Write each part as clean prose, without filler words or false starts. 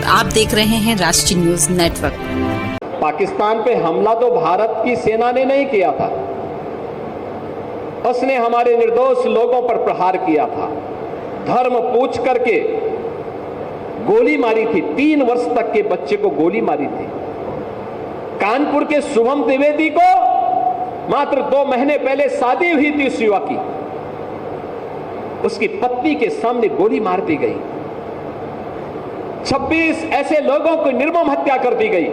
आप देख रहे हैं राष्ट्रीय न्यूज नेटवर्क। पाकिस्तान पे हमला तो भारत की सेना ने नहीं किया था, उसने हमारे निर्दोष लोगों पर प्रहार किया था। धर्म पूछ करके गोली मारी थी, 3 वर्ष तक के बच्चे को गोली मारी थी। कानपुर के शुभम द्विवेदी को मात्र 2 महीने पहले शादी हुई थी उस युवक की, उसकी पत्नी के सामने गोली मार दी गई। 26 ऐसे लोगों को निर्मम हत्या कर दी गई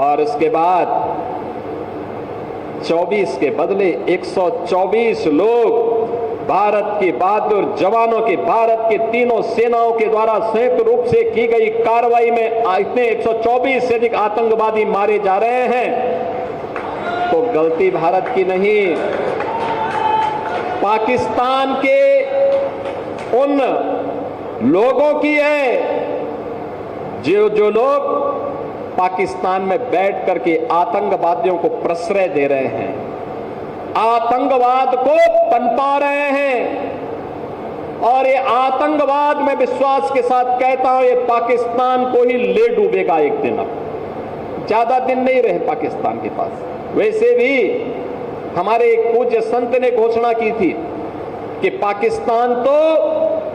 और उसके बाद 24 के बदले 124 लोग भारत के बहादुर जवानों के, भारत के तीनों सेनाओं के द्वारा संयुक्त रूप से की गई कार्रवाई में इतने 124 से अधिक आतंकवादी मारे जा रहे हैं। तो गलती भारत की नहीं, पाकिस्तान के उन लोगों की है जो लोग पाकिस्तान में बैठ करके आतंकवादियों को प्रश्रय दे रहे हैं, आतंकवाद को पनपा रहे हैं। और ये आतंकवाद में विश्वास के साथ कहता हूं, ये पाकिस्तान को ही ले डूबेगा एक दिन। अब ज्यादा दिन नहीं रहे पाकिस्तान के पास। वैसे भी हमारे एक पूज्य संत ने घोषणा की थी कि पाकिस्तान तो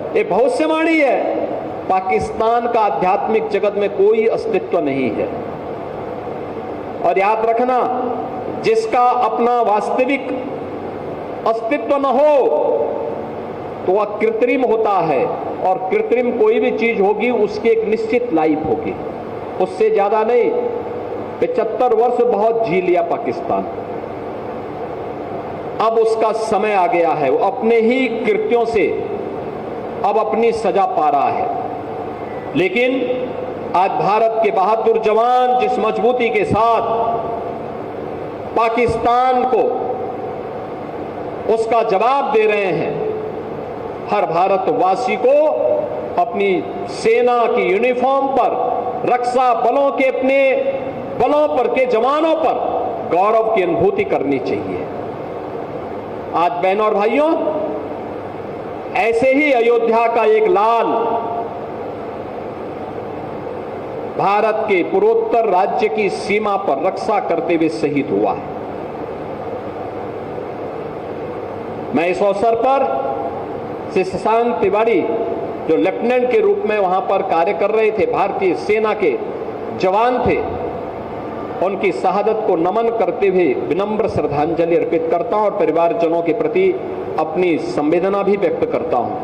ये भविष्यवाणी है, पाकिस्तान का आध्यात्मिक जगत में कोई अस्तित्व नहीं है। और याद रखना, जिसका अपना वास्तविक अस्तित्व न हो तो वह कृत्रिम होता है, और कृत्रिम कोई भी चीज होगी उसकी एक निश्चित लाइफ होगी, उससे ज्यादा नहीं। 75 वर्ष बहुत जी लिया पाकिस्तान, अब उसका समय आ गया है, वो अपने ही कृत्यों से अब अपनी सजा पा रहा है। लेकिन आज भारत के बहादुर जवान जिस मजबूती के साथ पाकिस्तान को उसका जवाब दे रहे हैं, हर भारतवासी को अपनी सेना की यूनिफॉर्म पर, रक्षा बलों के अपने बलों पर के जवानों पर गौरव की अनुभूति करनी चाहिए। आज बहनों और भाइयों, ऐसे ही अयोध्या का एक लाल भारत के पूर्वोत्तर राज्य की सीमा पर रक्षा करते हुए शहीद हुआ है। मैं इस अवसर पर श्री शशांक तिवारी, जो लेफ्टिनेंट के रूप में वहां पर कार्य कर रहे थे, भारतीय सेना के जवान थे, उनकी शहादत को नमन करते हुए विनम्र श्रद्धांजलि अर्पित करता हूं और परिवारजनों के प्रति अपनी संवेदना भी व्यक्त करता हूं।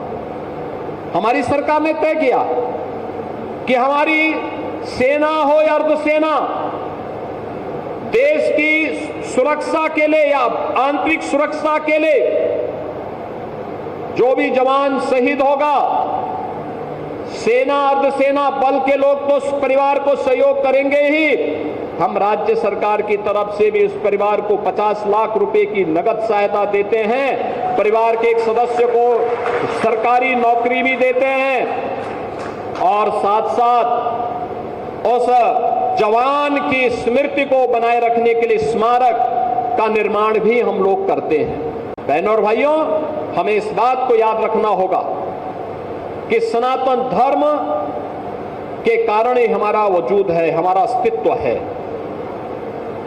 हमारी सरकार ने तय किया कि हमारी सेना हो या अर्धसेना, देश की सुरक्षा के लिए या आंतरिक सुरक्षा के लिए जो भी जवान शहीद होगा, सेना अर्धसेना बल के लोग तो उस परिवार को सहयोग करेंगे ही, हम राज्य सरकार की तरफ से भी उस परिवार को 50 लाख रुपए की नगद सहायता देते हैं। परिवार के एक सदस्य को सरकारी नौकरी भी देते हैं और साथ साथ उस जवान की स्मृति को बनाए रखने के लिए स्मारक का निर्माण भी हम लोग करते हैं। बहनों और भाइयों, हमें इस बात को याद रखना होगा कि सनातन धर्म के कारण ही हमारा वजूद है, हमारा अस्तित्व है।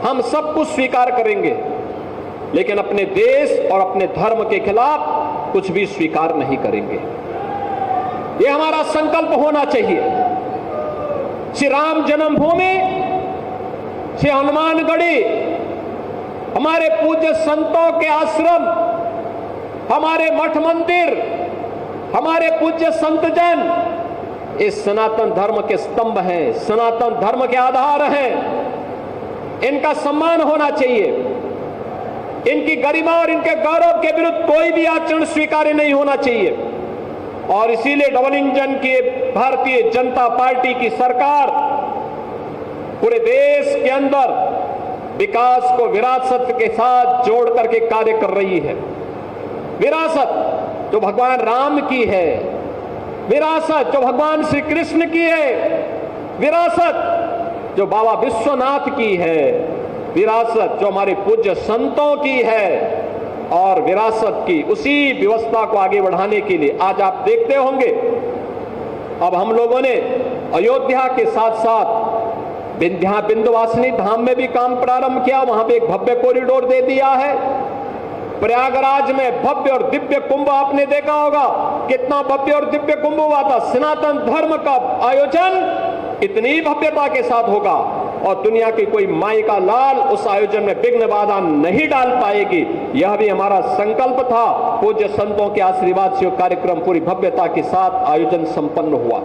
हम सब कुछ स्वीकार करेंगे, लेकिन अपने देश और अपने धर्म के खिलाफ कुछ भी स्वीकार नहीं करेंगे। यह हमारा संकल्प होना चाहिए। श्री राम जन्मभूमि, श्री हनुमानगढ़ी, हमारे पूज्य संतों के आश्रम, हमारे मठ मंदिर, हमारे पूज्य संतजन, इस सनातन धर्म के स्तंभ हैं, सनातन धर्म के आधार हैं। इनका सम्मान होना चाहिए। इनकी गरिमा और इनके गौरव के विरुद्ध कोई भी आचरण स्वीकार्य नहीं होना चाहिए। और इसीलिए डबल इंजन की भारतीय जनता पार्टी की सरकार पूरे देश के अंदर विकास को विरासत के साथ जोड़ करके कार्य कर रही है। विरासत जो भगवान राम की है, विरासत जो भगवान श्री कृष्ण की है, विरासत जो बाबा विश्वनाथ की है, विरासत जो हमारे पूज्य संतों की है, और विरासत की उसी व्यवस्था को आगे बढ़ाने के लिए आज आप देखते होंगे अब हम लोगों ने अयोध्या के साथ साथ विंध्यवासिनी धाम में भी काम प्रारंभ किया, वहां पे एक भव्य कॉरिडोर दे दिया है। प्रयागराज में भव्य और दिव्य कुंभ आपने देखा होगा, कितना भव्य और दिव्य कुंभ हुआ था। सनातन धर्म का आयोजन इतनी भव्यता के साथ होगा और दुनिया की कोई माई का लाल उस आयोजन में विघ्न बाधा नहीं डाल पाएगी। यह भी हमारा संकल्प था। पूज्य संतों के आशीर्वाद से कार्यक्रम पूरी भव्यता के साथ आयोजन संपन्न हुआ।